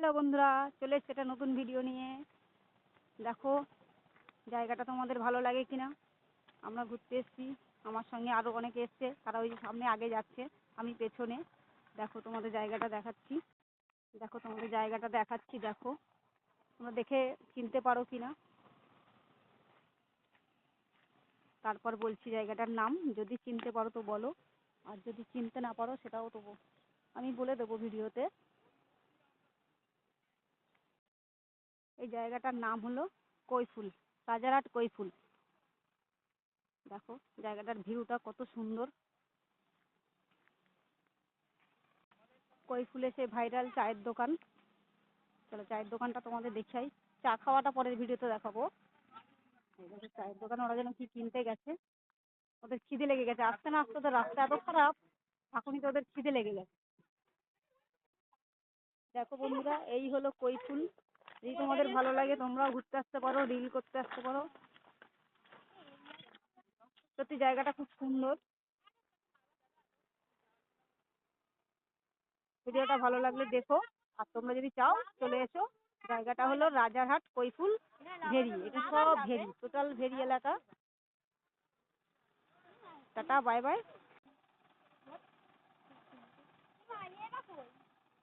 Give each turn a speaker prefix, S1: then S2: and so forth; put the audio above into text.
S1: Hello বন্ধুরা, চলে এসেছে একটা নতুন ভিডিও নিয়ে। দেখো জায়গাটা তোমাদের ভালো লাগে কিনা। আমরা ঘুরতে এসেছি, আমার সঙ্গে আরো অনেকে এসছে, তারা ওই সামনে আগে যাচ্ছে, আমি পেছনে। দেখো তোমাদের জায়গাটা দেখাচ্ছি, দেখো তোমরা দেখে চিনতে পারো কিনা, তারপর বলছি জায়গাটার নাম। যদি চিনতে পারো তো বলো, আর যদি চিনতে না পারো সেটাও তো আমি বলে দেবো ভিডিওতে। এই জায়গাটার নাম হলো কৈফুল, রাজারহাট কৈফুল। দেখো জায়গাটার ভিউটা কত সুন্দর। কৈফুলে সে ভাইরাল চায়ের দোকান। চলো চায়ের দোকানটা তোমাদের দেখাই, চা খাওয়াটা পরের ভিডিওতে দেখাবো। চায়ের দোকানে ওরা যেন কি কিনতে গেছে, ওদের খিদে লেগে গেছে। আসতে না আসতে তো রাস্তা এত খারাপ, এখনই তো ওদের খিদে লেগে গেছে। দেখো বন্ধুরা, এই হলো কৈফুল। যদি তোমাদের ভালো লাগে তোমরাও ঘুরতে আসতে পারো, রিল করতে আসতে পারো। সত্যি জায়গাটা খুব সুন্দর। ভিডিওটা ভালো লাগলে দেখো, আর তোমরা যদি চাও চলে এসো। জায়গাটা হলো রাজারহাট কৈফুল ভেরি, এটা সব ভেরি, টোটাল ভেরি এলাকা। Tata, bye bye.